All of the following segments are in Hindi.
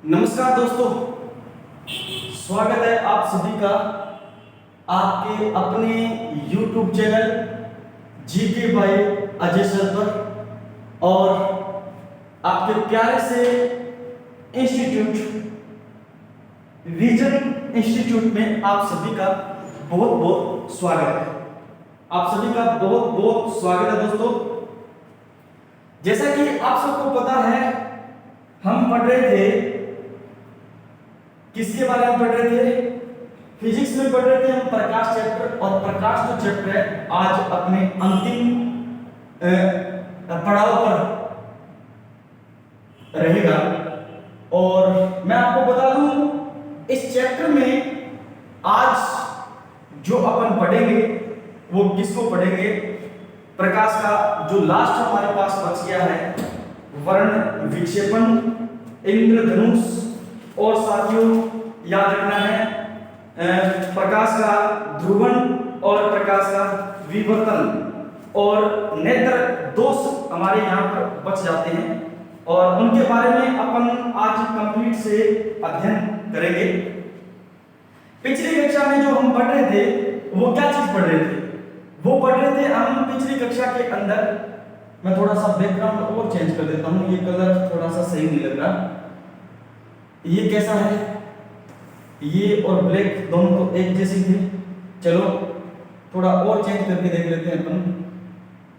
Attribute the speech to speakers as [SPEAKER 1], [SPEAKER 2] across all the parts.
[SPEAKER 1] नमस्कार दोस्तों, स्वागत है आप सभी का आपके अपने YouTube channel GK by Ajay sir पर और आपके प्यारे से इंस्टीट्यूट विजन इंस्टीट्यूट में आप सभी का बहुत बहुत स्वागत है। आप सभी का बहुत बहुत स्वागत है दोस्तों। जैसा कि आप सबको पता है, हम पढ़ रहे थे, किसके बारे में पढ़ रहे थे? फिजिक्स में पढ़ रहे थे हम प्रकाश चैप्टर, और प्रकाश जो चैप्टर है आज अपने अंतिम पड़ाव पर रहेगा। और मैं आपको बता दूं, इस चैप्टर में आज जो अपन पढ़ेंगे वो किसको पढ़ेंगे? प्रकाश का जो लास्ट हमारे पास बच गया है, वर्ण विक्षेपण, इंद्रधनुष, और साथियों याद रखना है प्रकाश का ध्रुवण और प्रकाश का विवर्तन और नेत्र दोष हमारे यहाँ पर बच जाते हैं, और उनके बारे में अपन आज कंप्लीट से अध्ययन करेंगे। पिछली कक्षा में जो हम पढ़ रहे थे वो क्या चीज पढ़ रहे थे? वो पढ़ रहे थे हम पिछली कक्षा के अंदर, मैं थोड़ा सा बैकग्राउंड और चेंज कर देता हूँ, ये कलर थोड़ा सा सही नहीं लग रहा। ये कैसा है? ये और ब्लैक दोनों तो एक जैसे थे। चलो थोड़ा और चेंज करके देख लेते हैं अपन,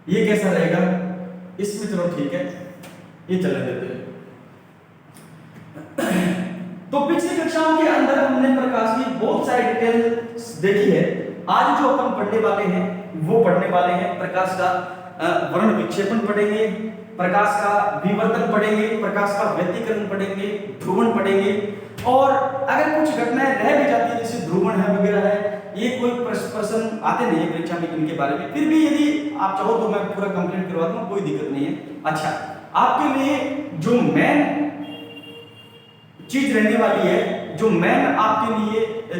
[SPEAKER 1] ये कैसा रहेगा? इसमें चलो ठीक है, ये चले देते हैं। तो पिछली कक्षाओं के अंदर हमने प्रकाश की बहुत सारी डिटेल्स देखी है। आज जो अपन पढ़ने वाले हैं वो पढ़ने वाले हैं प्रकाश का वर्ण विक्षेपण पढ़ेंगे, प्रकाश का विवर्तन पढ़ेंगे, प्रकाश का व्यतिकरण पढ़ेंगे, ध्रुवण पढ़ेंगे। और अगर कुछ घटनाएं रह भी जाती है, जैसे ध्रुवण है वगैरह है, ये कोई प्रश्न आते नहीं है परीक्षा में इनके बारे में, फिर भी यदि आप चाहो तो मैं पूरा कंप्लीट करवा दूंगा, कोई दिक्कत नहीं है। अच्छा, आपके लिए जो मेन चीज रहने वाली है, जो मेन आपके लिए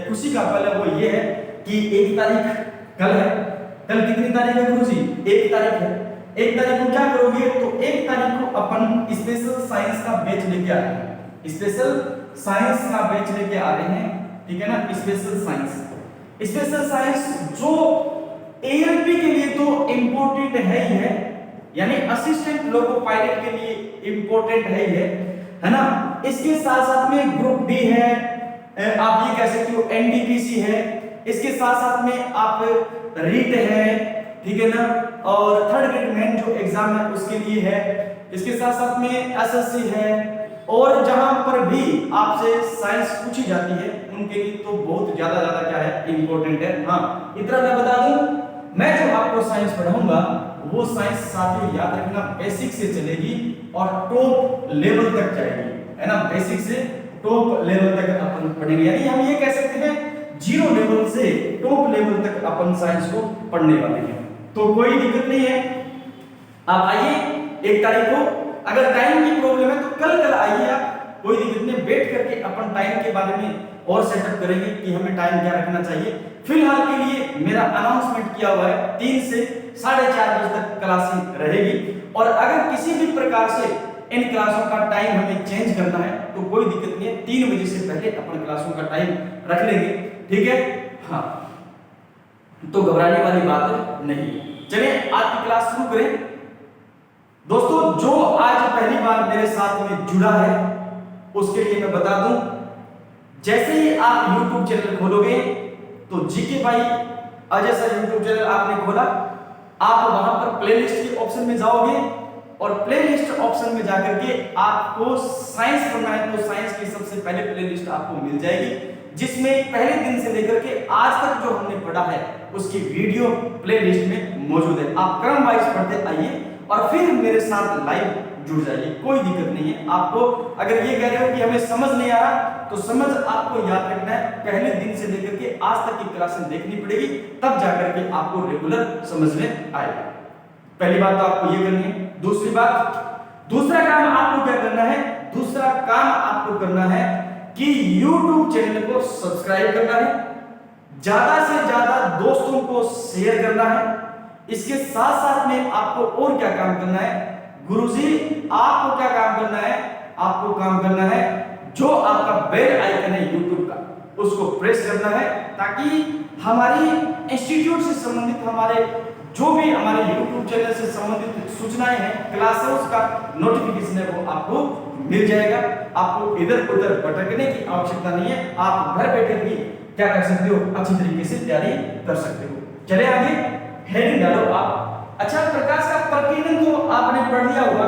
[SPEAKER 1] खुशी का पल है, वो ये है कि 1 तारीख कल है। कल कितनी तारीख है गुरु जी? 1 तारीख है। 1 तारीख को क्या करोगे? तो 1 तारीख को अपन स्पेशल साइंस का बैच लेके आ रहे हैं। स्पेशल साइंस का बैच लेके आ रहे हैं, ठीक है ना? स्पेशल साइंस जो एएलपी के लिए तो इंपॉर्टेंट है ही है, यानी असिस्टेंट लोको पायलट के लिए इंपॉर्टेंट है ना? इसके साथ साथ में ग्रुप डी है, आप ये कह सकते हो एनडीपीसी है, इसके साथ साथ में आप रीट है, ठीक है ना? और थर्ड ग्रेड मेन जो एग्जाम है उसके लिए है, इसके साथ साथ में एसएससी है, और जहां पर भी आपसे साइंस पूछी जाती है उनके लिए तो बहुत ज्यादा क्या है, इंपॉर्टेंट है। हाँ, इतना मैं बता दूं, मैं जो आपको साइंस पढ़ाऊंगा वो साइंस साथियों याद रखना बेसिक से चलेगी और टॉप लेवल तक जाएगी, है ना? बेसिक से टॉप लेवल तक अपन पढ़ेंगे, यानी हम ये कह सकते हैं 0 लेवल से टॉप लेवल तक अपन साइंस को पढ़ने वाले हैं। तो कोई दिक्कत नहीं है, आप आइए 1 तारीख को। अगर टाइम की प्रॉब्लम है तो कल आइए आप, कोई दिक्कत नहीं। बैठ करके अपन टाइम के बारे में और सेटअप करेंगे कि हमें टाइम क्या रखना चाहिए। फिलहाल के लिए मेरा अनाउंसमेंट किया हुआ है 3 से 4:30 बजे तक क्लासें रहेगी, और अगर किसी भी प्रकार से इन क्लासों का टाइम हमें चेंज करना है तो कोई दिक्कत नहीं है, 3 बजे से पहले अपन क्लासों का टाइम रख लेंगे, ठीक है? हाँ, तो घबराने वाली बात नहीं। चलिए आज की क्लास शुरू करें। दोस्तों, जो आज पहली बार मेरे साथ में जुड़ा है उसके लिए मैं बता दूं, जैसे ही आप YouTube चैनल खोलोगे तो GK by Ajay sir YouTube channel आपने खोला, आप वहां पर प्लेलिस्ट के ऑप्शन में जाओगे, और प्लेलिस्ट ऑप्शन में जाकर के आपको साइंस पढ़ना है तो साइंस की सबसे पहले प्लेलिस्ट आपको मिल जाएगी, जिसमें पहले दिन से लेकर के आज तक जो हमने पढ़ा है उसकी वीडियो प्लेलिस्ट में मौजूद है। आप क्रम वाइज पढ़ते आइए और फिर मेरे साथ लाइव जुड़ जाइए, कोई दिक्कत नहीं है। आपको अगर ये कह रहे हो कि हमें समझ नहीं आ रहा, तो समझ आपको याद रखना है, पहले दिन से लेकर के आज तक की क्लासें देखनी पड़ेगी, तब जाकर के आपको रेगुलर समझ में आएगा। पहली बात तो आपको ये करनी है। दूसरी बात, दूसरा काम आपको क्या करना है? दूसरा काम आपको करना है कि YouTube चैनल को सब्सक्राइब करना है, ज्यादा से ज्यादा दोस्तों को शेयर करना है। इसके साथ साथ में आपको और क्या काम करना है? गुरुजी आपको क्या काम करना है? आपको काम करना है जो आपका बेल आइकन है यूट्यूब का, उसको प्रेस करना है ताकि हमारी इंस्टीट्यूट से संबंधित, हमारे जो भी हमारे यूट्यूब चैनल से संबंधित सूचनाएं हैं, क्लासेस का नोटिफिकेशन है वो आपको मिल जाएगा। आपको इधर उधर भटकने की आवश्यकता नहीं है, आप घर बैठे भी क्या कर सकते हो, अच्छी तरीके से तैयारी कर सकते हो। चले आगे, हेडिंग डालो आप। अच्छा, प्रकाश का प्रकीर्णन तो आपने पढ़ लिया होगा,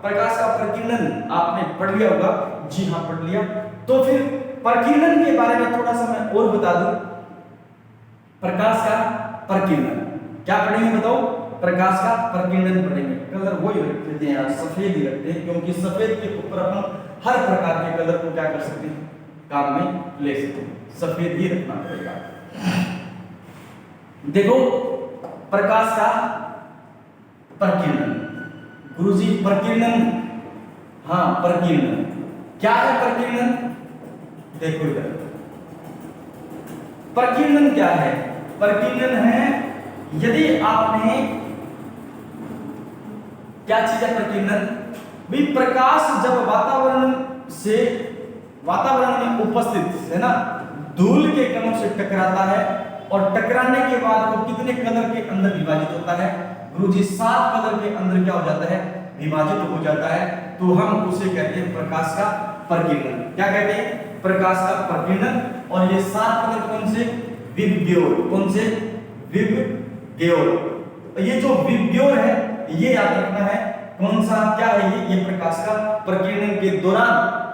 [SPEAKER 1] प्रकाश का प्रकीर्णन आपने पढ़ लिया होगा, जी हाँ पढ़ लिया। तो फिर प्रकीर्णन के बारे में थोड़ा सा मैं और बता दूं। प्रकाश का प्रकीर्णन क्या पढ़ेंगे बताओ? प्रकाश का प्रकीर्णन पढ़ेंगे। कलर वही रखते हैं यार, सफेद ही रखते हैं, क्योंकि सफेद के ऊपर अपन हर प्रकार के कलर को क्या कर सकते हैं, काम में ले सकते हैं। सफेद ही रखना पड़ेगा। देखो, प्रकाश का प्रकीर्णन, गुरुजी प्रकीर्णन, हाँ प्रकीर्णन क्या है? प्रकीर्णन देखो इधर, प्रकीर्णन क्या है? प्रकीर्णन है यदि आपने, क्या चीज है प्रकीर्णन? भी प्रकाश जब वातावरण में उपस्थित है ना, धूल के कणों से टकराता है और टकराने के बाद वो कितने कलर के अंदर विभाजित होता है? गुरुजी 7 कलर के अंदर क्या हो जाता है? विभाजित हो जाता है। तो हम उसे कहते हैं प्रकाश का प्रकीर्णन। क्या कहते हैं? प्रकाश का प्रकीर्णन। और ये 7 कलर कौन से? विबग्योर। कौन से? विबग्योर। ये जो विबग्योर है ये याद रखना है। कौन सा, क्या है ये प्रकाश का प्रकीर्णन के दौरान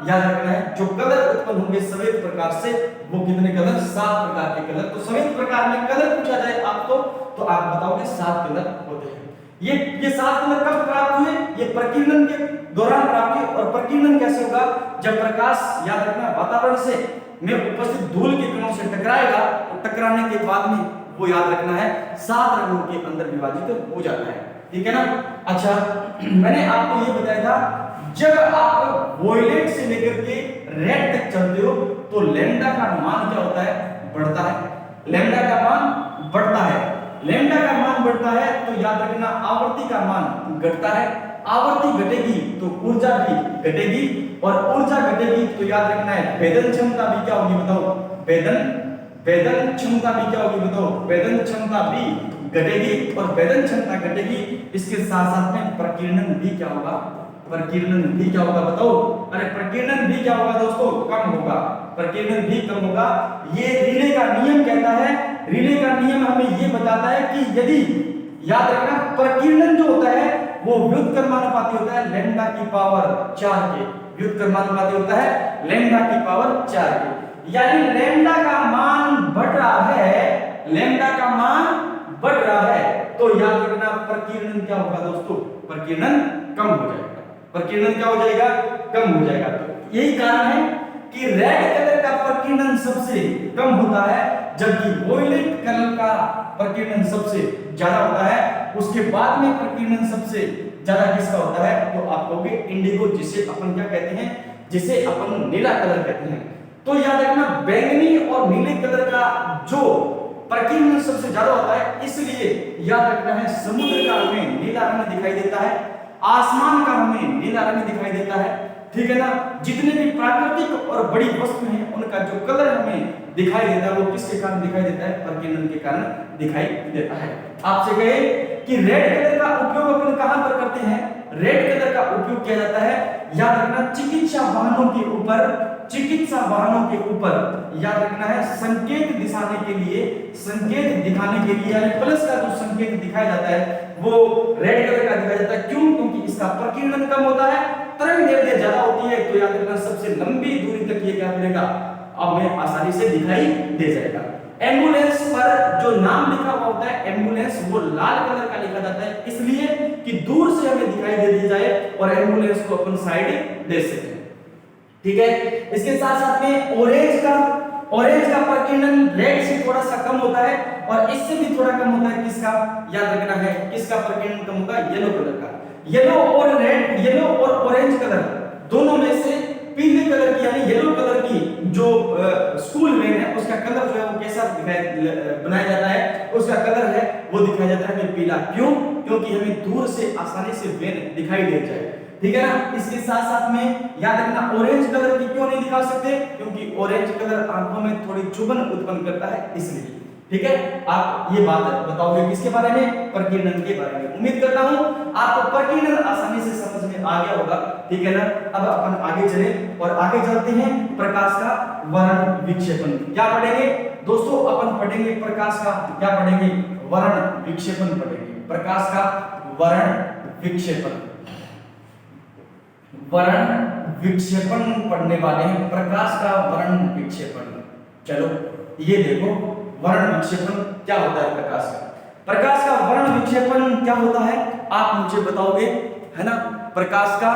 [SPEAKER 1] याद रखना है जो कलर उत्पन्न होंगे सफेद प्रकाश से, वो कितने कलर? 7 प्रकार के कलर। तो सफेद प्रकार में कलर पूछा जाए आपको तो आप बताओगे 7 कलर होते हैं। ये 7 कलर कब प्राप्त हुए? ये प्रकीर्णन के दौरान प्राप्त हुए। और प्रकीर्णन कैसे होगा? जब प्रकाश, याद रखना, वातावरण से में उपस्थित धूल के कणों से टकराएगा और टकराने के बाद में वो याद रखना है 7 रंगों के अंदर विभाजित हो जाता है। ठीक है ना? अच्छा, मैंने आपको ये बताया था जब आप वॉयलेट से लेकर के रेड तक चलते हो तो लैम्डा का मान क्या होता है? बढ़ता है। लैम्डा का मान बढ़ता है। लैम्डा का मान बढ़ता है तो याद रखना आवर्ती का मान घटता है। आवर्ती घटेगी तो ऊर्जा भी घटेगी, और ऊर्जा घटेगी तो याद रखना है भेदन क्षमता भी क्या होगी बताओ? भेदन क्षमता भी क्या होगी बताओ? भेदन क्षमता भी घटेगी। और भेदन क्षमता घटेगी, इसके साथ साथ में प्रकीर्णन भी क्या होगा? प्रकीर्णन भी क्या होगा बताओ? अरे प्रकीर्णन भी क्या होगा दोस्तों? कम होगा। प्रकीर्णन भी कम होगा। ये रिले का नियम कहता है, रिले का नियम हमें ये बताता है कि यदि, याद रखना, प्रकीर्णन जो होता है वो व्युत्क्रमानुपाती होता है लैम्डा की पावर 4 के। व्युत्क्रमानुपाती होता है लैम्डा की पावर 4 के। यानी लैम्डा का मान बढ़ रहा है, लैम्डा का मान बढ़ रहा है तो याद रखना प्रकीर्णन क्या होगा दोस्तों? प्रकीर्णन कम हो जाएगा। प्रकीर्णन क्या हो जाएगा? कम हो जाएगा। तो यही कारण है कि रेड कलर का प्रकीर्णन सबसे कम होता है, जबकि वॉयलेट कलर का प्रकीर्णन सबसे ज्यादा होता है। उसके बाद में प्रकीर्णन सबसे ज्यादा किसका होता है? तो आप कहोगे इंडिगो, जिसे अपन क्या कहते हैं? जिसे अपन नीला कलर कहते हैं। तो याद रखना बैंगनी और नीले कलर का जो प्रकीर्णन सबसे ज्यादा होता है, इसलिए याद रखना है समुद्र का हमें नीला रंग दिखाई देता है, आसमान का हमें नीला रंग दिखाई देता है। ठीक है ना? जितने भी प्राकृतिक और बड़ी वस्तु हैं उनका जो कलर हमें दिखाई देता है वो किसके कारण दिखाई देता है? प्रकीर्णन के कारण दिखाई देता है। आपसे कहे कि रेड कलर का उपयोग अपन कहां पर करते हैं? रेड कलर का उपयोग किया जाता है, याद रखना, चिकित्सा वाहनों के ऊपर, चिकित्सा वाहनों के ऊपर याद रखना है संकेत दिखाने के लिए, संकेत दिखाने के लिए, यानी प्लस का जो संकेत दिखाया जाता है वो रेड कलर का दिखाया जाता है। क्यों? क्योंकि इसका प्रकीर्णन कम होता है, तरंग दैर्ध्य ज्यादा होती है। तो याद रखना सबसे लंबी दूरी तक ये क्या करेगा? अब में आसानी से दिखाई दे जाएगा। एम्बुलेंस पर जो नाम लिखा हुआ होता है एम्बुलेंस, वो लाल कलर का लिखा जाता है, इसलिए कि दूर से हमें दिखाई दे दी जाए और एम्बुलेंस को अपन साइड दे सके। ठीक है? इसके साथ साथ में ऑरेंज का प्रकीर्णन रेड से थोड़ा सा कम होता है, और इससे भी थोड़ा कम होता है किसका? याद रखना है किसका प्रकीर्णन कम होगा? येलो कलर का। येलो और रेड, येलो और ऑरेंज कलर दोनों में से पीले कलर की यानी येलो कलर की जो स्कूल वैन है उसका कलर जो है वो कैसा बनाया जाता है? उसका कलर है वो दिखाया जाता है पीला। क्यों? क्योंकि हमें दूर से आसानी से वैन दिखाई दे जाए। ठीक है ना। इसके साथ साथ में याद रखना ऑरेंज कलर की क्यों नहीं दिखा सकते, क्योंकि ऑरेंज कलर आंखों में थोड़ी चुभन उत्पन्न करता है इसलिए। ठीक है, आप ये बात बताओगे किसके बारे में, प्रकीर्णन के बारे में। उम्मीद करता हूं आपको प्रकीर्णन आसानी से समझ में आ गया होगा। ठीक है ना। अब अपन आगे चले और आगे चलते हैं प्रकाश का वर्ण विक्षेपन। क्या पढ़ेंगे दोस्तों, अपन पढ़ेंगे प्रकाश का क्या पढ़ेंगे, वर्ण विक्षेपन पढ़ेंगे। प्रकाश का वर्ण विक्षेपन, वर्ण विक्षेपण पढ़ने वाले हैं, प्रकाश का वर्ण विक्षेपण। चलो ये देखो वर्ण विक्षेपण क्या होता है प्रकाश का। प्रकाश का वर्ण विक्षेपण क्या होता है आप मुझे बताओगे, है ना। प्रकाश का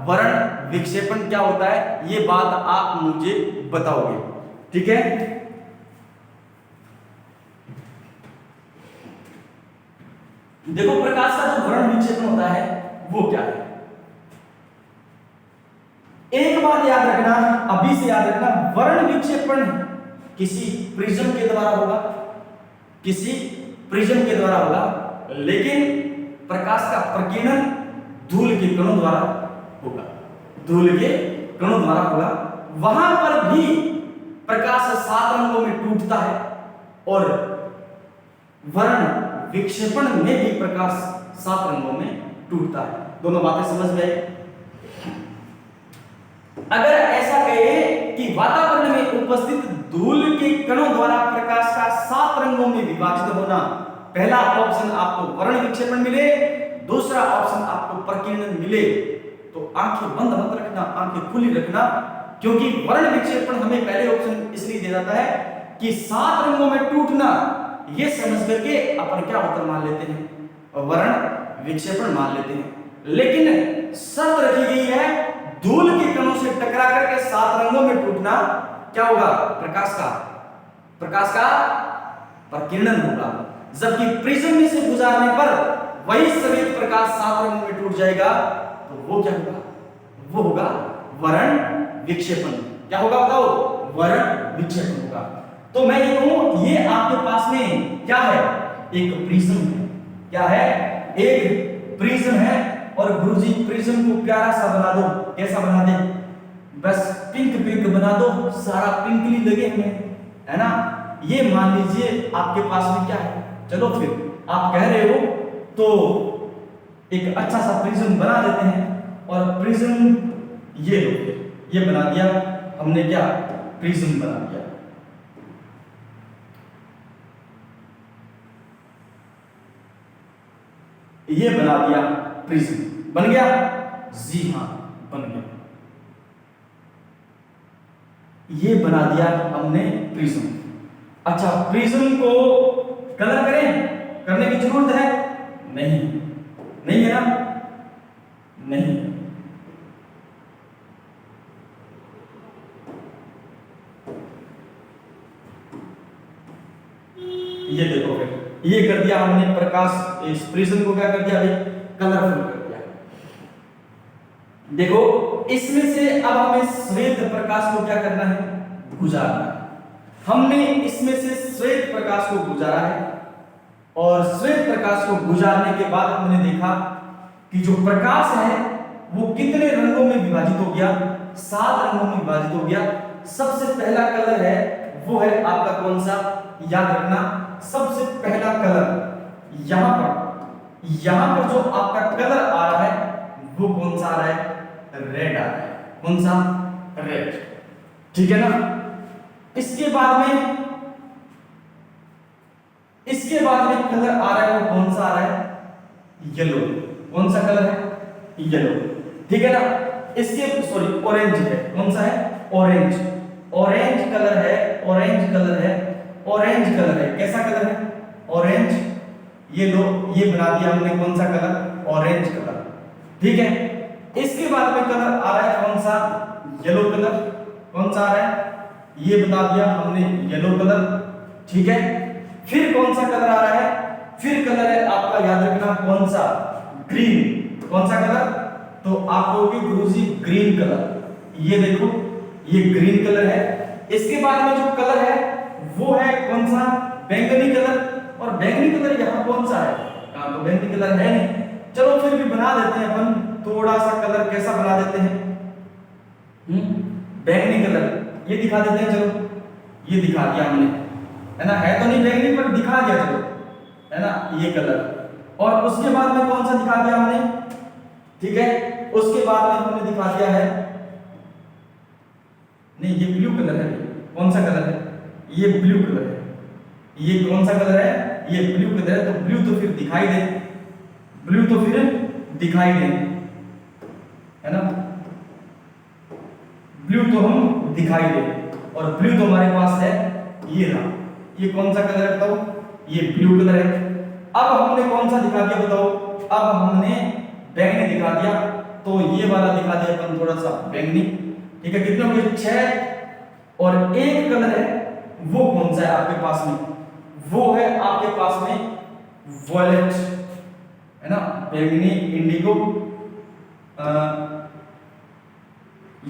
[SPEAKER 1] वर्ण विक्षेपण क्या होता है ये बात आप मुझे बताओगे। ठीक है, देखो प्रकाश का जो वर्ण विक्षेपण होता है वो क्या है। एक बात याद रखना, अभी से याद रखना, वर्ण विक्षेपण किसी प्रिज्म के द्वारा होगा, किसी प्रिज्म के द्वारा होगा, लेकिन प्रकाश का प्रकीर्णन धूल के कणों द्वारा होगा, धूल के कणों द्वारा होगा। वहां पर भी प्रकाश 7 रंगों में टूटता है और वर्ण विक्षेपण में भी प्रकाश 7 रंगों में टूटता है। दोनों बातें समझ में आई। अगर ऐसा कहे कि वातावरण में उपस्थित धूल के कणों द्वारा प्रकाश का 7 रंगों में विभाजित होना, पहला ऑप्शन आपको वर्ण विक्षेपण मिले, दूसरा ऑप्शन आपको प्रकीर्णन मिले, तो आंखें बंद मत रखना, आंखें खुली रखना, क्योंकि वर्ण विक्षेपण हमें पहले ऑप्शन इसलिए दिया जाता है कि 7 रंगों में टूटना, ये समझ करके अपन क्या उत्तर मान लेते हैं, वर्ण विक्षेपण मान लेते हैं। लेकिन शर्त रखी गई है धूल के कणों से टकरा करके 7 रंगों में टूटना क्या होगा, प्रकाश का प्रकीर्णन होगा। जबकि प्रिज्म में से गुजारने पर वही सफेद प्रकाश 7 रंगों में टूट जाएगा, तो वो क्या होगा, वो होगा वर्ण विक्षेपण। क्या होगा बताओ, वर्ण विक्षेपण होगा। तो मैं ये कहूं ये आपके पास में क्या है, एक प्रिज्म है। क्या है, एक प्रिज्म है। और गुरुजी प्रिज्म को प्यारा सा बना दो, कैसा बना दे, बस पिंक पिंक बना दो, सारा पिंकली लगे हमें, है ना। ये मान लीजिए आपके पास में क्या है, चलो फिर आप कह रहे हो तो एक अच्छा सा प्रिज्म बना देते हैं। और प्रिज्म ये लो, ये बना दिया हमने, क्या प्रिज्म बना दिया। ये बना दिया प्रिज्म, बन गया, जी हां बन गया। ये बना दिया हमने प्रिज्म। अच्छा, प्रिज्म को कलर करें, करने की जरूरत है नहीं, नहीं है ना, नहीं। ये देखो फिर ये कर दिया हमने प्रकाश, इस प्रिज्म को क्या कर दिया, अभी कलरफुल कर दिया। देखो इसमें से अब हमें श्वेत प्रकाश को क्या करना है, गुजारना है। हमने इसमें से श्वेत प्रकाश को गुजारा है और श्वेत प्रकाश को गुजारने के बाद हमने देखा कि जो प्रकाश है वो कितने रंगों में विभाजित हो गया, 7 रंगों में विभाजित हो गया। सबसे पहला कलर है वो है आपका कौन सा, याद रखना, सबसे पहला कलर यहां पर जो आपका कलर आ रहा है वो कौन सा आ रहा है, रेड आ रहा है। कौन सा, रेड, ठीक है ना। इसके बाद में कलर आ रहा है वो कौन सा आ रहा है, येलो। कौन सा कलर है, येलो, ठीक है ना। इसके सॉरी ऑरेंज है, कौन सा है, ऑरेंज, ऑरेंज कलर है, ऑरेंज कलर है, ऑरेंज कलर है। कैसा कलर है, ऑरेंज। ये लो, ये बना दिया हमने कौन सा कलर, ऑरेंज कलर, ठीक है। इसके बाद में कलर आ रहा है कौन सा, येलो कलर। कौन सा आ रहा है, ये बता दिया हमने, येलो कलर, ठीक है। फिर कौन सा कलर आ रहा है, फिर कलर है आपका, याद रखना कौन सा, ग्रीन। कौन सा कलर, तो आप कहोगे गुरुजी ग्रीन कलर। ये देखो ये ग्रीन कलर है। इसके बाद में जो कलर है वो है कौन सा, बैंगनी कलर। और बैंगनी कलर यहाँ कौन सा है, तो बैंगनी कलर है नहीं, चलो फिर भी बना देते हैं अपन, थोड़ा सा कलर कैसा बना देते हैं, बैंगनी कलर ये दिखा देते हैं। चलो ये दिखा दिया हमने, है ना, है तो नहीं बैंगनी पर दिखा दिया, चलो, है ना, ये कलर। और उसके बाद में कौन सा दिखा दिया हमने, ठीक है, उसके बाद में हमने दिखा दिया है, नहीं ये ब्लू कलर है, कौन सा कलर है, ये ब्लू कलर है, ये कौन सा कलर है, ये ब्लू कलर है। तो ब्लू तो फिर दिखाई दे, ब्लू तो फिर दिखाई दे, है ना, ब्लू तो हम दिखाई दे, और ब्लू तो हमारे पास है, ये रहा, ये कौन सा कलर है बताओ, ये ब्लू कलर है। अब हमने कौन सा दिखा दिया बताओ, अब हमने बैंगनी दिखा दिया, तो ये वाला दिखा दिया अपन थोड़ा सा बैंगनी, ठीक है। कितने हो गए, 6। और एक कलर है वो कौन सा है आपके पास में, वो है आपके पास में वॉयलेट, है ना, बैंगनी, इंडिगो,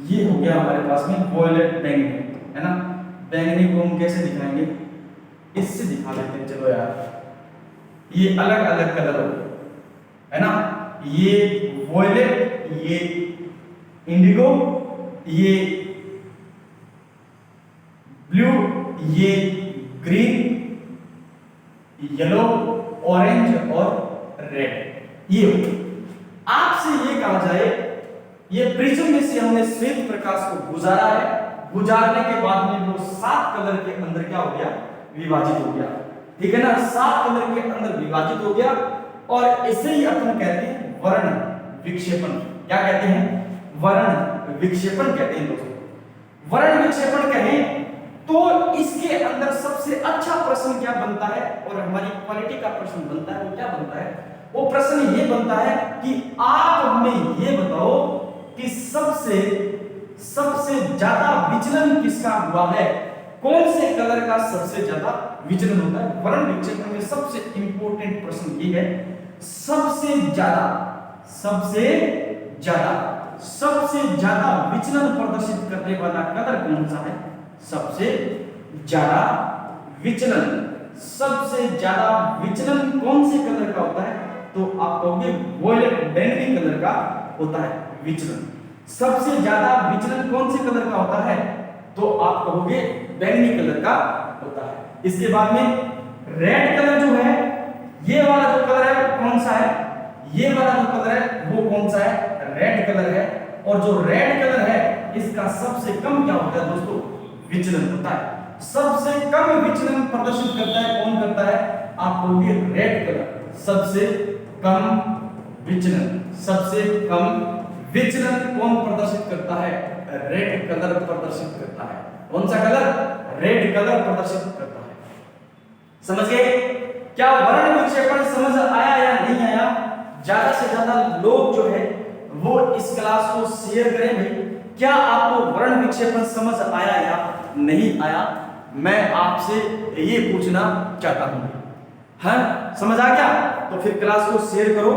[SPEAKER 1] ये हो गया हमारे पास में वॉयलेट बैंगनी, है ना। बैंगनी को हम कैसे दिखाएंगे, इससे दिखा देते हैं, चलो यार, ये अलग अलग कलर हो गए, है ना, ये वॉयलेट, ये इंडिगो, ये ब्लू, ये ग्रीन, येलो, ऑरेंज और रेड, ये आपसे ये कहा जाए, ये प्रिज्म में से हमने श्वेत प्रकाश को गुजारा है, गुजारने के बाद में वो 7 कलर के अंदर क्या हो गया, विभाजित हो गया, ठीक है ना, 7 कलर के अंदर विभाजित हो गया। और इसे ही अपन कहते हैं वर्ण विक्षेपण। क्या कहते हैं, वर्ण विक्षेपण कहते हैं दोस्तों। वर्ण विक्षेपण कहें तो इसके अंदर सबसे अच्छा प्रश्न क्या बनता है, और हमारी क्वालिटी का प्रश्न बनता है, वो क्या बनता है, वो प्रश्न ये बनता है कि आप हमें ये बताओ कि सबसे ज्यादा विचलन किसका हुआ है, कौन से कलर का सबसे ज्यादा विचलन होता है। वर्ण विक्षेपण में सबसे इंपॉर्टेंट प्रश्न ये है, सबसे ज्यादा विचलन प्रदर्शित करने वाला कलर कौन सा है, सबसे ज्यादा विचलन कौन से कलर का होता है, तो आप कहोगे वॉयलेट बैंगनी कलर का होता है विचलन। सबसे ज्यादा विचलन कौन से कलर का होता है, तो आप कहोगे बैंगनी कलर का होता है। इसके बाद में रेड कलर जो है, ये वाला जो कलर है कौन सा है, ये वाला जो कलर है वो कौन सा है, रेड कलर है। और जो रेड कलर है इसका सबसे कम क्या होता है दोस्तों, विचलन होता है। सबसे कम विचलन प्रदर्शित करता है कौन करता है, आप कहोगे रेड कलर। सबसे कम विचलन कौन प्रदर्शित करता है, रेड कलर प्रदर्शित करता है। कौन सा कलर, रेड कलर प्रदर्शित करता है। समझ गए, क्या वर्ण विक्षेपण समझ आया या नहीं आया। ज्यादा से ज्यादा लोग जो है वो इस क्लास को शेयर करें भाई, क्या आपको वर्ण विक्षेपण समझ आया या नहीं आया, मैं आपसे ये पूछना चाहता हूं। हाँ समझ आ गया, तो फिर क्लास को शेयर करो।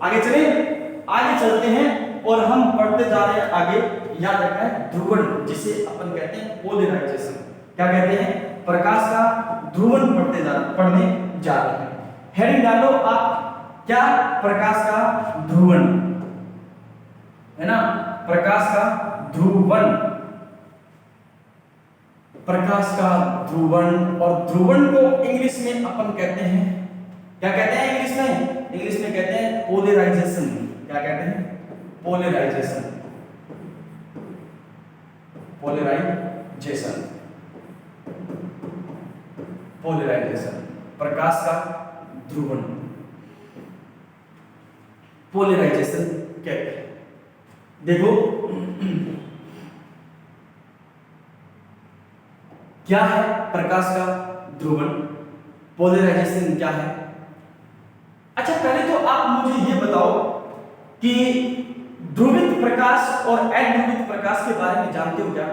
[SPEAKER 1] आगे चलते हैं और हम पढ़ते जा रहे हैं आगे। याद रखना है ध्रुवण, जिसे अपन कहते हैं पोलराइजेशन। क्या कहते हैं, प्रकाश का ध्रुवण पढ़ने जा रहे हैं। हेडिंग डालो आप, क्या, प्रकाश का ध्रुवण, है ना, प्रकाश का ध्रुवण, प्रकाश का ध्रुवण। और ध्रुवण को इंग्लिश में अपन कहते हैं, क्या कहते हैं इंग्लिश में, इंग्लिश में कहते हैं पोलराइजेशन। क्या कहते हैं, पोलराइजेशन, पोलराइजेशन, पोलराइजेशन, प्रकाश का ध्रुवण, पोलराइजेशन कहते हैं। देखो क्या है प्रकाश का ध्रुवण, पोलराइजेशन क्या है। अच्छा पहले तो आप मुझे ये बताओ कि ध्रुवित प्रकाश और अध्रुवित प्रकाश के बारे में जानते हो क्या।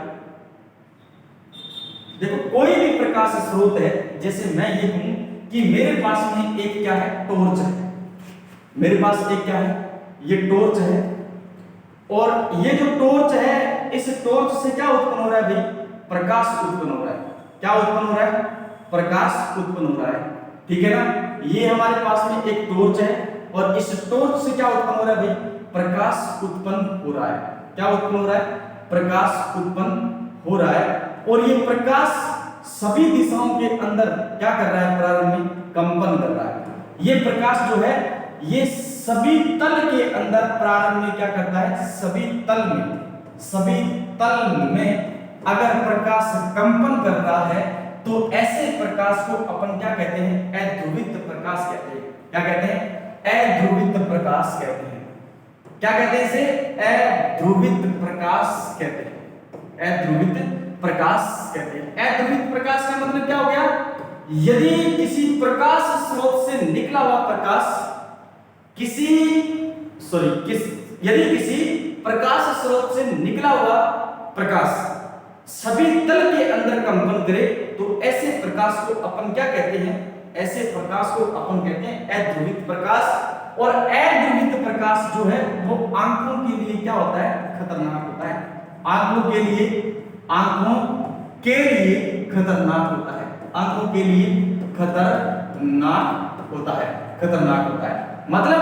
[SPEAKER 1] देखो कोई भी प्रकाश स्रोत है, जैसे मैं ये कहूं कि मेरे पास में एक क्या है, टॉर्च है, मेरे पास एक क्या है, ये टॉर्च है। और ये जो टॉर्च है, इस टॉर्च से क्या उत्पन्न हो रहा है भाई, प्रकाश उत्पन्न हो रहा है। क्या उत्पन्न हो रहा है, प्रकाश उत्पन्न हो रहा है, ठीक है ना। ये हमारे पास में एक टॉर्च है और इस टॉर्च से क्या उत्पन्न हो रहा है भाई? प्रकाश उत्पन्न हो रहा है। क्या उत्पन्न हो रहा है? प्रकाश उत्पन्न हो रहा है। और ये प्रकाश सभी दिशाओं के अंदर क्या कर रहा है? प्रारंभ में कंपन कर रहा है। ये प्रकाश जो है ये सभी तल के अंदर प्रारंभ में क्या करता है? सभी तल में अगर प्रकाश कंपन कर रहा है तो ऐसे प्रकाश को अपन क्या कहते हैं? अध्रुवित प्रकाश कहते हैं। क्या कहते हैं? अध्रुवित प्रकाश कहते हैं। क्या कहते हैं इसे? अध्रुवित प्रकाश कहते हैं। अध्रुवित प्रकाश कहते हैं। अध्रुवित प्रकाश का मतलब क्या हो गया? यदि किसी प्रकाश स्रोत से निकला हुआ प्रकाश यदि किसी प्रकाश स्रोत से निकला हुआ प्रकाश सभी तल के अंदर कंपन करे तो ऐसे प्रकाश को अपन क्या कहते हैं? ऐसे प्रकाश को अपन कहते हैं अध्रुवित प्रकाश। और अध्रुवित प्रकाश जो है वो आंखों के लिए क्या होता है? खतरनाक होता है। आंखों के लिए खतरनाक होता है। आंखों के लिए खतरनाक होता है। मतलब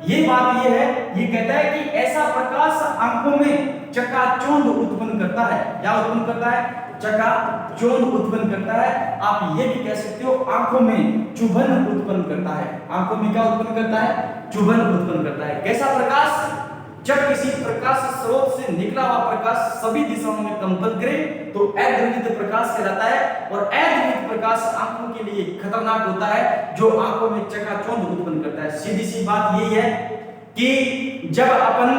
[SPEAKER 1] ये बात ये है, ये कहता है कि ऐसा प्रकाश आंखों में चकाचौंध उत्पन्न करता है। क्या उत्पन्न करता है? चकाचौंध उत्पन्न करता है। आप ये भी कह सकते हो आंखों में चुभन उत्पन्न करता है। आंखों में क्या उत्पन्न करता है? चुभन उत्पन्न करता है। कैसा प्रकाश? जब किसी प्रकाश स्रोत से निकला हुआ प्रकाश सभी दिशाओं में कंपन करे तो अध्रुवित प्रकाश कहलाता है। और अध्रुवित प्रकाश आंखों के लिए खतरनाक होता है, जो आंखों में चकाचौंध उत्पन्न करता है। सीधी सी बात यही है कि जब अपन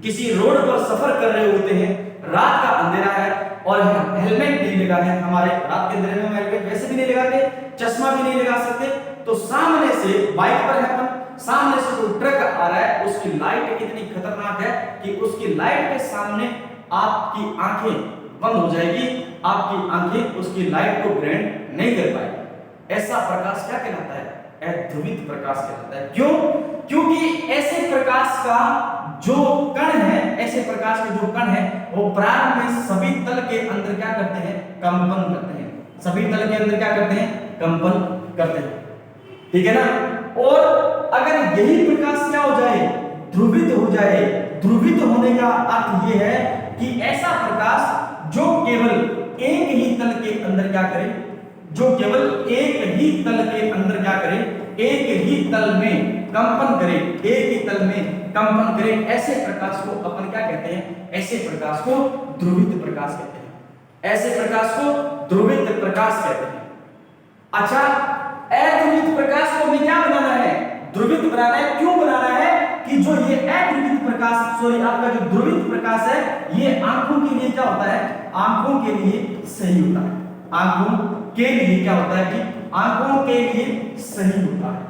[SPEAKER 1] किसी रोड पर सफर कर रहे होते हैं, रात का अंधेरा है और हेलमेट नहीं लगा है, हमारे रात के अंधेरे में हेलमेट वैसे भी नहीं लगाते, चश्मा भी नहीं लगा सकते, तो सामने से बाइक पर है अपन, सामने से कोई ट्रक आ रहा है, उसकी लाइट इतनी खतरनाक है कि उसकी लाइट के सामने आपकी आंखें बंद हो जाएगी, आपकी आंखें उसकी लाइट को ग्रहण नहीं कर पाएगी। ऐसा प्रकाश क्या कहलाता है? अध्रुवित प्रकाश कहलाता है। क्यों? क्योंकि ऐसे प्रकाश का जो कण है, ऐसे प्रकाश के जो कण है वो प्रारंभ में सभी तल के अंदर क्या करते हैं? कंपन करते हैं। सभी तल के अंदर क्या करते हैं? कंपन करते हैं। ठीक है ना? और अगर यही प्रकाश क्या हो जाए? ध्रुवित हो जाए। ध्रुवित होने का अर्थ ये है कि ऐसा प्रकाश जो केवल एक ही तल के अंदर क्या करे? जो केवल एक ही तल के अंदर क्या करे? एक ही तल में कंपन करे, एक ही तल में कंपन करे, ऐसे प्रकाश को अपन क्या कहते हैं? ऐसे प्रकाश को ध्रुवित प्रकाश कहते हैं। ऐसे प्रकाश को ध्रुवित प्रकाश कहते हैं। अच्छा, अध्रुवित प्रकाश को हमें क्या बनाना है? ध्रुवित बनाना है। क्यों बनाना है? कि जो ये अध्रुवित प्रकाश, आपका जो ध्रुवित प्रकाश है, ये आंखों के लिए क्या होता है? आंखों के लिए सही होता है। आंखों के लिए क्या होता है? कि आंखों के लिए सही होता है।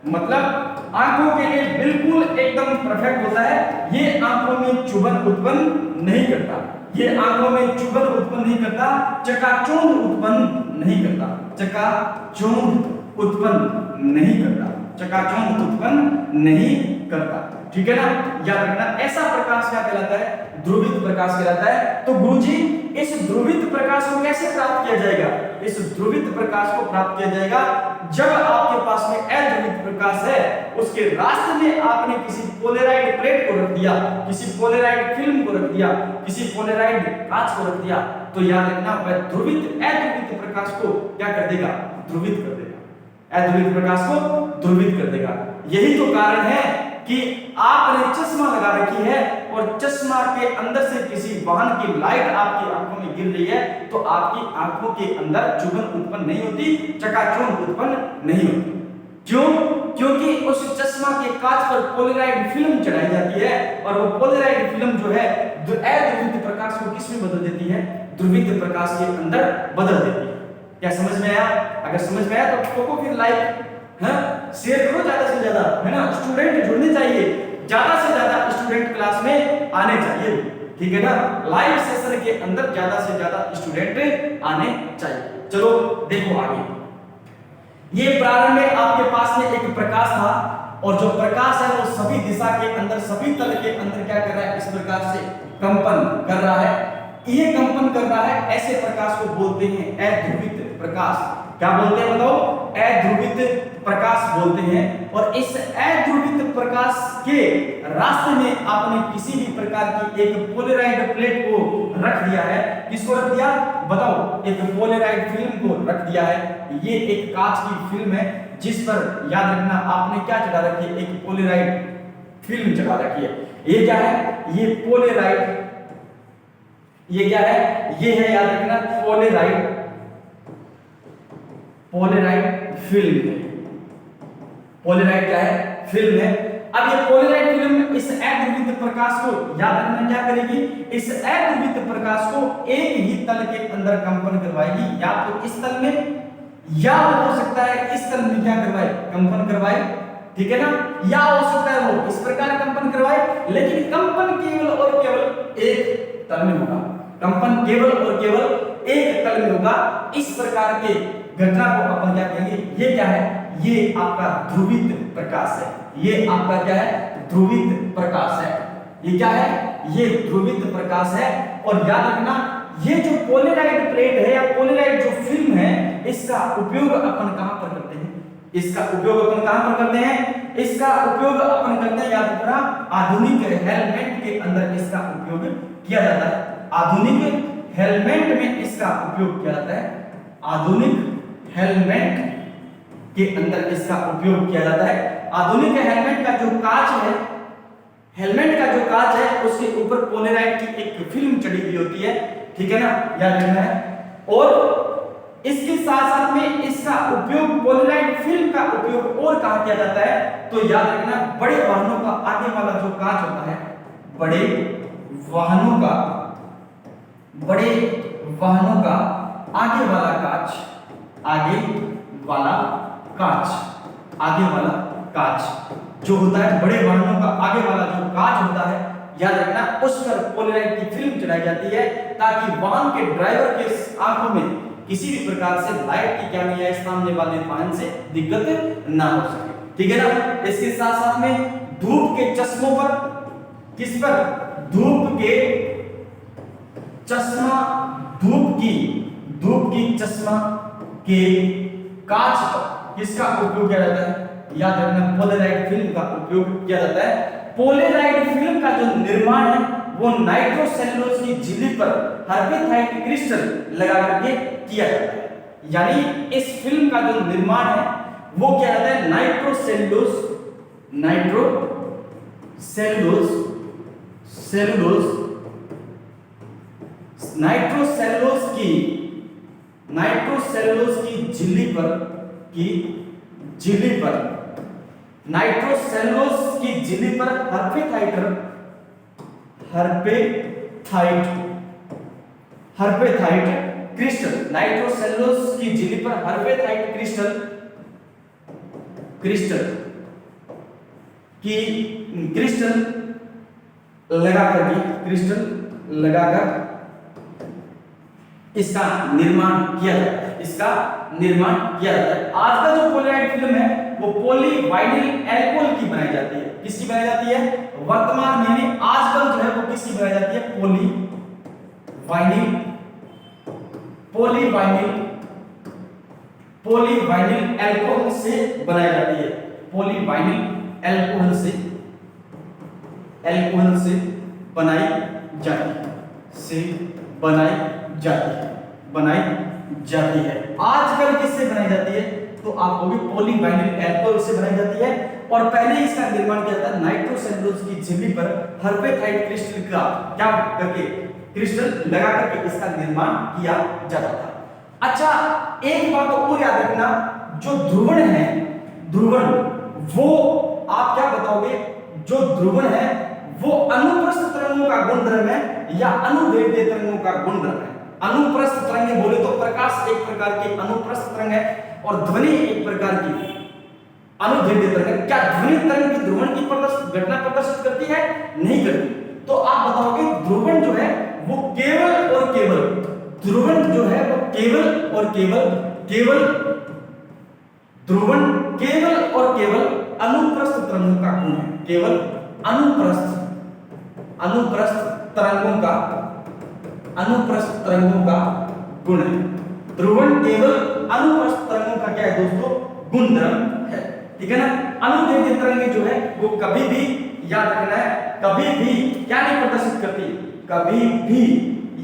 [SPEAKER 1] मतलब आंखों के लिए बिल्कुल एकदम परफेक्ट होता है। ये आंखों में चुभन उत्पन्न नहीं करता, ये आंखों में चुभन उत्पन्न नहीं करता, चकाचौंध उत्पन्न नहीं करता, चकाचौंध उत्पन्न नहीं करता, चकाचौंध उत्पन्न नहीं करता। ठीक है ना? याद रखना, ऐसा प्रकाश क्या कहलाता है? ध्रुवित प्रकाश कहलाता है। तो गुरुजी, इस ध्रुवित प्रकाश को कैसे प्राप्त किया जाएगा? इस ध्रुवित प्रकाश को प्राप्त किया जाएगा जब आपके पास में अध्रुवित प्रकाश है, उसके रास्ते में आपने किसी पोलराइड प्लेट को रख दिया, किसी पोलराइड फिल्म को रख दिया, किसी पोलराइड कांच को रख दिया, तो याद रखना वह अध्रुवित प्रकाश को क्या कर देगा? ध्रुवित कर देगा। अध्रुवित प्रकाश को ध्रुवित कर देगा। यही तो कारण है कि आपने चश्मा लगा रखी है और चश्मा के अंदर से किसी वाहन की लाइट आपकी आंखों में गिर रही है तो आपकी आंखों के अंदर चुभन उत्पन्न नहीं होती, चकाचौंध उत्पन्न नहीं होती। क्यों? क्योंकि उस चश्मा के कांच पर पोलराइड फिल्म चढ़ाई जाती है और वो पोलराइड फिल्म जो है अध्रुवित प्रकाश को किस में बदल देती है? ध्रुवित प्रकाश के अंदर बदल देती है। क्या समझ में आया? अगर समझ में आया तो ठोको फिर लाइक, शेयर करो ज्यादा से ज्यादा, है ना? स्टूडेंट जुड़ने चाहिए, ज्यादा से ज्यादा स्टूडेंट क्लास में आने चाहिए। ठीक है ना? लाइव सेशन के अंदर ज्यादा से ज्यादा स्टूडेंट आने चाहिए। चलो देखो आगे। ये प्रारंभ में आपके पास में एक प्रकाश था और जो प्रकाश है वो सभी दिशा के अंदर, सभी तल के अंदर क्या कर रहा है? इस प्रकार से कंपन कर रहा है। ये कंपन कर रहा है, ऐसे प्रकाश को बोलते हैं अध्रुवित प्रकाश। क्या बोलते हैं? बताओ। अध्रुवित प्रकाश प्रकाश बोलते हैं। और इस अध्रुवित प्रकाश के रास्ते में आपने किसी भी प्रकार की एक पोलराइड प्लेट को रख दिया है। किसको रख दिया बताओ? एक पोलराइड फिल्म को रख दिया है। ये एक कांच की फिल्म है जिस पर याद रखना आपने क्या चढ़ा रखी है? एक पोलराइड फिल्म चढ़ा रखी है। ये क्या है? ये पोलराइड, ये क्या है? ये है याद रखना पोलराइड, पोलराइड फिल्म है। पोलराइड क्या है? फिल्म है। अब ये पोलराइड फिल्म इस अध्रुवित प्रकाश को याद रखना क्या करेगी? इस अध्रुवित प्रकाश को एक ही तल के अंदर कंपन करवाएगी, या तो इस तल में, या हो सकता है इस तल में क्या करवाए? कंपन करवाए, ठीक है ना? या हो सकता है वो इस प्रकार कंपन करवाए, लेकिन कंपन केवल और केवल एक तल में होगा। कंपन केवल और केवल एक तल में होगा। इस प्रकार के घटना को अपन क्या कहेंगे? ये क्या है? ये आपका ध्रुवित प्रकाश है। ये आपका क्या है? ध्रुवित प्रकाश है। ये क्या है? ये ध्रुवित प्रकाश है। और याद रखना ये जो पोलराइड प्लेट है या पोलराइड जो फिल्म है, इसका उपयोग अपन कहां पर करते हैं? इसका उपयोग अपन कहां पर करते हैं? इसका उपयोग अपन करते हैं याद रखना आधुनिक हेलमेट के अंदर इसका उपयोग किया जाता है। आधुनिक हेलमेट में इसका उपयोग किया जाता है। आधुनिक हेलमेट के अंदर इसका उपयोग किया जाता है। आधुनिक हेलमेट का जो कांच है, हेलमेट का जो कांच है उसके ऊपर पोलराइड की एक फिल्म चढ़ी हुई होती है, ठीक है ना? याद रखना है। और इसके साथ साथ में इसका उपयोग पोलराइड फिल्म का उपयोग और कहां किया जाता है? तो याद रखना बड़े वाहनों का आगे वाला जो कांच होता है, बड़े वाहनों का आगे वाला कांच, आगे वाला कांच जो होता है, बड़े वाहनों का आगे वाला जो कांच होता है, याद रखना उस पर पोलराइड की फिल्म चढ़ाई जाती है ताकि वाहन के ड्राइवर के आंखों में किसी भी प्रकार से लाइट की क्या नहीं है, सामने वाले वाहन से दिक्कत ना हो सके, ठीक है ना? इसके साथ साथ में धूप के चश्मों पर, किस पर? धूप की चश्मा के कांच पर किसका उपयोग किया जाता है? याद रखना पोलराइड फिल्म का उपयोग किया जाता है। पोलराइड फिल्म का जो निर्माण है वो नाइट्रोसेल्यूलोज की झिल्ली पर हर्पेथाइट क्रिस्टल लगा करके किया जाता है। यानी इस फिल्म का जो निर्माण है वो क्या होता है? नाइट्रोसेल्यूलोज की झिल्ली पर हर्पेथाइट क्रिस्टल, नाइट्रोसेल्यूलोज की झिल्ली पर हर्पेथाइट क्रिस्टल लगाकर इसका निर्माण किया जाता है। आज का जो पोलराइड फिल्म है वो पॉलीवाइनिल एल्कोहल की बनाई जाती है। किसकी बनाई जाती है? वर्तमान में यानी आजकल जो है वो किसकी बनाई जाती है? पॉलीवाइनिल एल्कोहल से बनाई जाती है। पॉलीवाइनिल एल्कोहल से बनाई जाती है। आजकल किससे बनाई जाती है? तो आपको भी पॉलीवाइनिल एल्कोहल से बनाई जाती है। और पहले इसका निर्माण किया जाता है नाइट्रोसेल्यूलोज की झिल्ली पर हर्पेथाइट क्रिस्टल का क्या करके, क्रिस्टल लगा करके इसका निर्माण किया जाता था। अच्छा, एक बात और याद रखना, जो ध्रुवण है, वो आप क्या बताओगे? जो ध्रुवण है वो अनुप्रस्थ तरंगों का गुणधर्म है या अनुदैर्ध्य तरंगों का गुणधर्म है? अनुप्रस्थ तरंगें बोले तो प्रकाश एक प्रकार की अनुप्रस्थ तरंग है और ध्वनि एक प्रकार की अनुदैर्ध्य तरंग है। क्या ध्वनि तरंग की ध्रुवण की घटना प्रदर्शित करती है? नहीं करती। तो आप बताओगे ध्रुवण जो है वो केवल और केवल, ध्रुवण जो है वो केवल और केवल ध्रुवण केवल और केवल अनुप्रस्थ तरंगों का गुण है। केवल अनुप्रस्थ तरंगों का गुण है। ध्रुवण केवल अनुप्रस्थ तरंगों का क्या है दोस्तों? गुणधर्म है, ठीक है ना। अनुदैर्ध्य तरंगे जो है वो कभी भी, याद रखना है, कभी भी क्या नहीं प्रदर्शित करती, कभी भी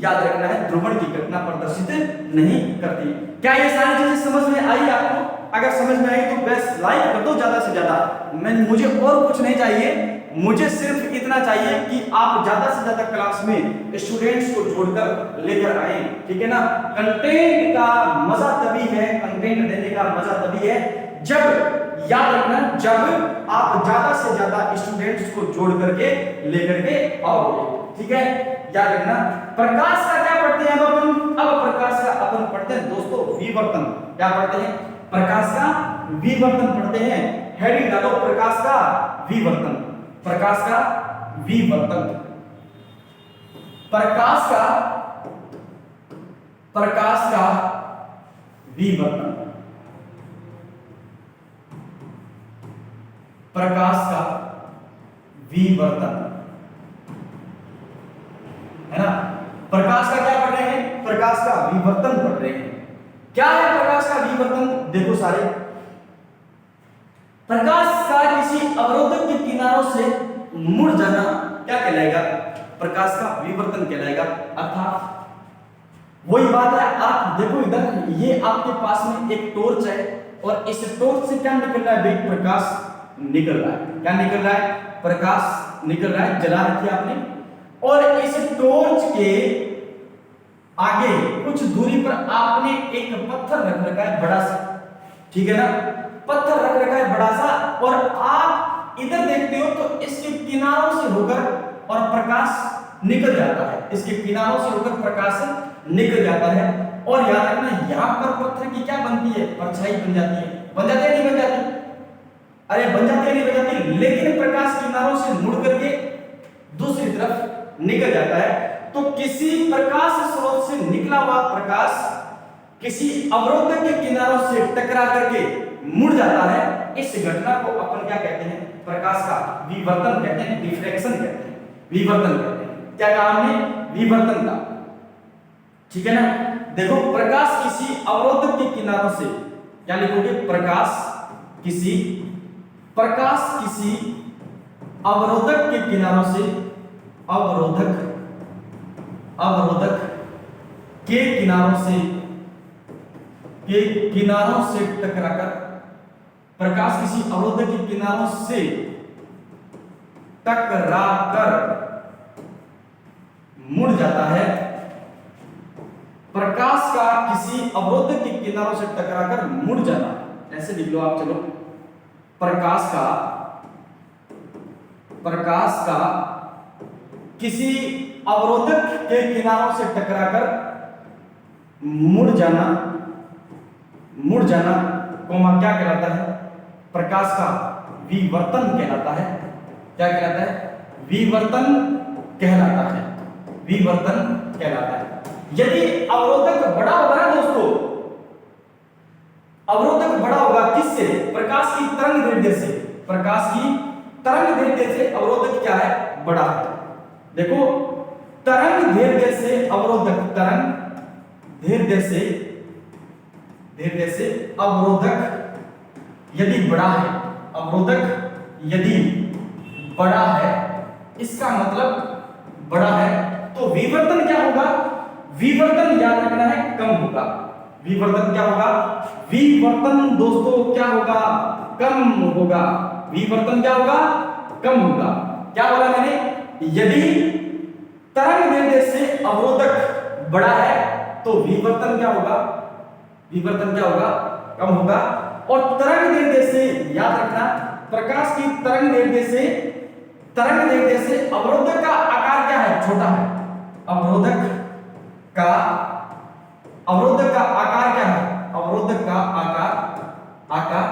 [SPEAKER 1] याद रखना है ध्रुवण की घटना प्रदर्शित नहीं करती। क्या ये सारी चीजें समझ में आई आपको? अगर समझ में आई तो बस लाइक कर दो ज्यादा से ज्यादा। मुझे और कुछ नहीं चाहिए, मुझे सिर्फ इतना चाहिए कि आप ज्यादा से ज्यादा क्लास में स्टूडेंट्स को जोड़कर लेकर आए, ठीक है ना। कंटेंट का मजा तभी है, कंटेंट देने का मजा तभी है जब, याद रखना, जब आप ज्यादा से ज्यादा स्टूडेंट्स को जोड़ करके लेकर के आओगे, ठीक है। याद रखना। प्रकाश का क्या पढ़ते हैं अपन? अब प्रकाश का अपन पढ़ते हैं दोस्तों विवर्तन। क्या पढ़ते हैं? प्रकाश का विवर्तन पढ़ते हैं। हेडिंग डालो प्रकाश का विवर्तन, प्रकाश का विवर्तन, प्रकाश का विवर्तन, प्रकाश का विवर्तन, है ना। प्रकाश का क्या पढ़ रहे हैं? प्रकाश का विवर्तन पढ़ रहे हैं। क्या है प्रकाश का विवर्तन? देखो सारे, प्रकाश का किसी अवरोधक के किनारों से मुड़ जाना क्या कहलाएगा? प्रकाश का विवर्तन कहलाएगा। अर्थात वही बात है, आप देखो इधर, ये आपके पास में एक टॉर्च है और इस टॉर्च से क्या निकल रहा है भाई? प्रकाश निकल रहा है। क्या निकल रहा है? प्रकाश निकल रहा है। जला रखी आपने, और इस टॉर्च के आगे कुछ दूरी पर आपने एक पत्थर रख रखा है बड़ा सा, ठीक है ना। पत्थर रख रखा है बड़ा सा, और आप इधर देखते हो तो इसके किनारों से होकर और प्रकाश निकल जाता है, इसके किनारों से होकर प्रकाश निकल जाता है। और याद रखना, यहां पर पत्थर की क्या बनती है? परछाई बन जाती है। बन जाती है नहीं बन जाती? अरे बन जाती है नहीं बन जाती? लेकिन प्रकाश किनारों से मुड़ करके दूसरी तरफ निकल जाता है। तो किसी प्रकाश स्रोत से निकला हुआ प्रकाश किसी अवरोधक के किनारों से टकरा करके मुड़ जाता है। इस घटना को अपन क्या कहते हैं? प्रकाश का विवर्तन कहते हैं, डिफ्रैक्शन कहते हैं, विवर्तन कहते हैं। क्या कहा हमने? विवर्तन का, ठीक है ना। देखो, प्रकाश किसी अवरोधक के किनारों से, क्या लिखोगे? प्रकाश किसी अवरोधक के किनारों से, अवरोधक के किनारों से टकराकर, प्रकाश किसी अवरोधक के किनारों से टकराकर मुड़ जाता है। प्रकाश का किसी अवरोधक के किनारों से टकराकर मुड़ जाना, ऐसे लिख लो आप। चलो, प्रकाश का किसी अवरोधक के किनारों से टकराकर मुड़ जाना कोमा क्या कहलाता है? प्रकाश का विवर्तन कहलाता है। क्या कहलाता है? विवर्तन कहलाता है, विवर्तन कहलाता है। यदि अवरोधक बड़ा होगा ना दोस्तों, अवरोधक बड़ा होगा किससे? प्रकाश की तरंग दैर्ध्य से। प्रकाश की तरंग दैर्ध्य से अवरोधक क्या है? बड़ा है। देखो, तरंग दैर्ध्य से अवरोधक, तरंग दैर्ध्य से अवरोधक यदि बड़ा है, अवरोधक यदि बड़ा है, इसका मतलब बड़ा है, तो विवर्तन क्या होगा? विवर्तन याद रखना है कम होगा। विवर्तन क्या होगा? विवर्तन दोस्तों क्या होगा? कम होगा। विवर्तन क्या होगा? कम होगा। क्या बोला मैंने? यदि तरंग दैर्ध्य से अवरोधक बड़ा है तो विवर्तन क्या होगा? विवर्तन क्या होगा? कम होगा। और तरंग दैर्ध्य से, याद रखना, प्रकाश की तरंग दैर्ध्य से अवरोधक का आकार क्या है? छोटा है। अवरोधक का आकार क्या है? अवरोधक का आकार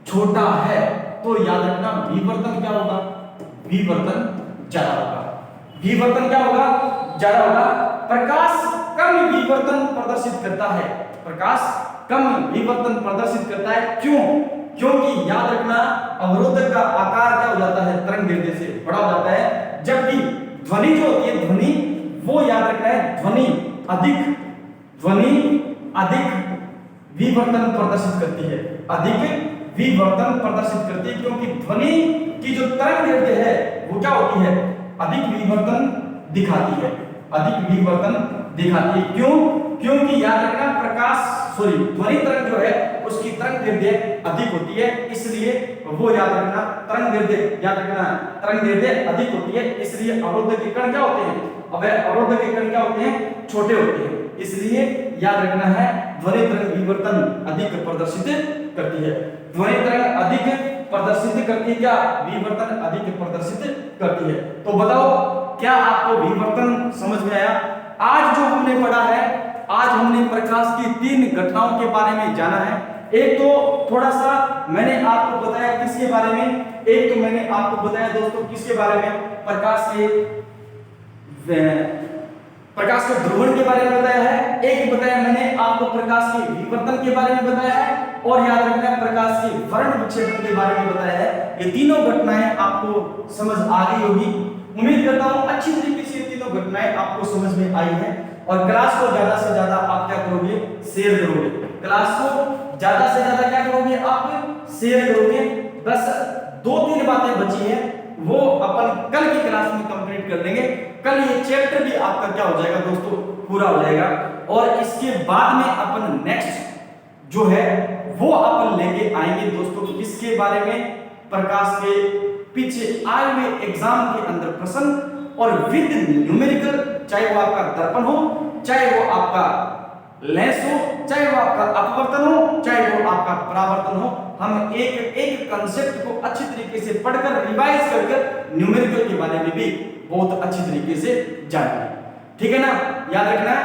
[SPEAKER 1] छोटा है, तो याद रखना विवर्तन क्या होगा? विवर्तन ज्यादा होगा। विवर्तन क्या होगा? ज्यादा होगा। प्रकाश कम विवर्तन प्रदर्शित करता है। प्रकाश कम विवर्तन प्रदर्शित करता है। क्यों? क्योंकि याद रखना, अवरोधक का आकार क्या हो जाता है? तरंग दैर्ध्य से बड़ा हो जाता है। जबकि ध्वनि जो होती है, ध्वनि, वो याद रखना है, ध्वनि अधिक विवर्तन प्रदर्शित करती है, अधिक विवर्तन प्रदर्शित करती है, क्योंकि ध्वनि की जो तरंग दैर्ध्य है वो क्या होती है, अधिक विवर्तन दिखाती है, अधिक विवर्तन दिखाती है। क्यों? क्योंकि याद रखना ध्वनि तरंग जो है उसकी तरंग दैर्ध्य अधिक होती है, इसलिए वो याद रखना तरंग दैर्ध्य अधिक होती है, इसलिए अवरोधक के कण क्या होते हैं, अब अवरोधक के कण क्या होते हैं, छोटे होते हैं, इसलिए याद रखना है ध्वनि तरंग विवर्तन अधिक प्रदर्शित करती है। ध्वनि तरंग अधिक प्रदर्शित करती है, क्या विवर्तन अधिक प्रदर्शित करती है। तो बताओ क्या आपको विवर्तन समझ में आया? आज जो हमने पढ़ा है, आज हमने प्रकाश की 3 घटनाओं के बारे में जाना है। एक तो थोड़ा सा मैंने आपको बताया किसके बारे में, एक तो मैंने आपको बताया दोस्तों किसके बारे में, प्रकाश के ध्रुवण के बारे में बताया है, एक बताया मैंने आपको प्रकाश के विवर्तन के बारे में बताया है, और याद रखना प्रकाश के वर्ण विक्षेपण के बारे में बताया है। ये तीनों घटनाएं आपको समझ आ गई होगी। उम्मीद करता हूं अच्छी तरीके से ये तीनों घटनाएं आपको समझ में आई है, और क्लास को ज्यादा से ज्यादा आप क्या करोगे, शेयर करोगे। क्लास को ज्यादा से ज्यादा क्या करोगे, आप शेयर करोगे। बस 2-3 बातें बची हैं, वो अपन कल की क्लास में कंप्लीट कर लेंगे। कल ये चैप्टर भी आपका क्या हो जाएगा दोस्तों, पूरा हो जाएगा, और इसके बाद में अपन नेक्स्ट जो है वो अपन लेके आएंगे दोस्तों किसके बारे में, प्रकाश के पीछे आए हुए एग्जाम के अंदर प्रश्न और विद न्यूमेरिकल, चाहे वो आपका दर्पण हो, चाहे वो आपका लेंस हो, चाहे वो आपका अपवर्तन हो, चाहे वो आपका परावर्तन हो, हम एक एक कंसेप्ट को अच्छी तरीके से पढ़कर रिवाइज कर न्यूमेरिकल के बारे में भी बहुत अच्छी तरीके से जानेंगे। ठीक है ना, याद रखना।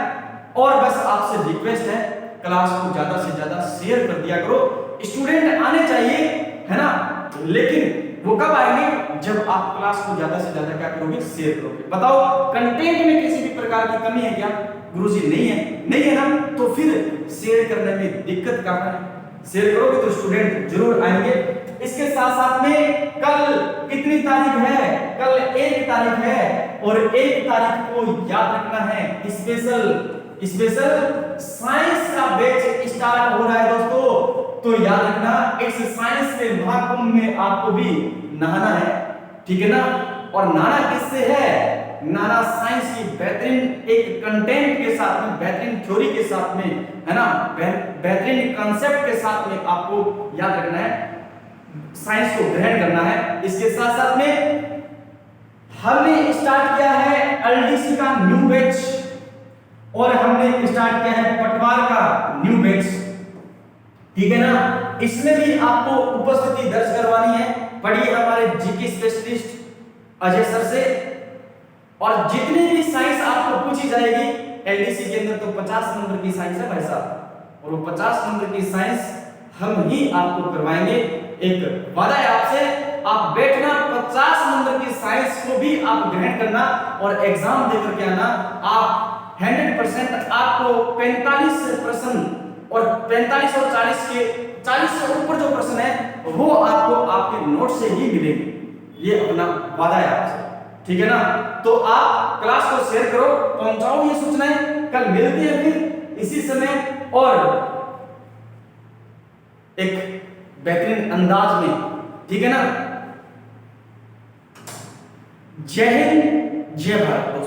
[SPEAKER 1] और बस आपसे रिक्वेस्ट है क्लास को ज्यादा से ज्यादा शेयर कर दिया करो। स्टूडेंट आने चाहिए, है ना, लेकिन वो कब आएंगे, जब आप क्लास को ज्यादा से ज्यादा क्या करोगे, शेयर करोगे। बताओ कंटेंट में किसी भी प्रकार की कमी है क्या, गुरुजी नहीं है ना, तो फिर शेयर करने में दिक्कत क्या है, शेयर करोगे तो स्टूडेंट जरूर आएंगे। इसके साथ साथ में कल कितनी तारीख है, कल 1 तारीख है, और 1 तारीख को याद रखना है स्पेशल साइंस का बैच स्टार्ट हो रहा है दोस्तों। तो याद रखना इस साइंस के महाकुंभ में आपको भी नहाना है, ठीक है ना। और नहाना किससे है, नहाना साइंस की बेहतरीन एक कंटेंट के साथ में, बेहतरीन थ्योरी के साथ में, है ना, बेहतरीन कंसेप्ट के साथ में आपको याद रखना है, साइंस को ग्रहण करना है। इसके साथ साथ में हमने स्टार्ट किया है एलडीसी का न्यू बैच, और हमने स्टार्ट किया है पटवार का न्यू बैच, ठीक है ना। इसमें भी आपको उपस्थिति दर्ज करवानी है। पढ़िए हमारे जीके स्पेशलिस्ट अजय सर से, और जितनी भी साइंस आपको पूछी जाएगी एलडीसी के अंदर, तो 50 नंबर की साइंस है भाई साहब, और वो 50 नंबर की साइंस हम ही आपको करवाएंगे। एक वादा है आपसे, आप बैठना, 50 नंबर की साइंस को भी आप ग्रहण करना और एग्जाम देकर के आना। आप 100% आपको 45% और 45 और 40 के 40 से ऊपर जो प्रश्न है वो आपको आपके नोट से ही मिलेंगे, ये अपना वादा है आपसे, ठीक है ना। तो आप क्लास को शेयर करो, पहुंचाओ ये सूचनाएं। कल मिलते हैं फिर इसी समय और एक बेहतरीन अंदाज में, ठीक है ना। जय हिंद, जय भारत।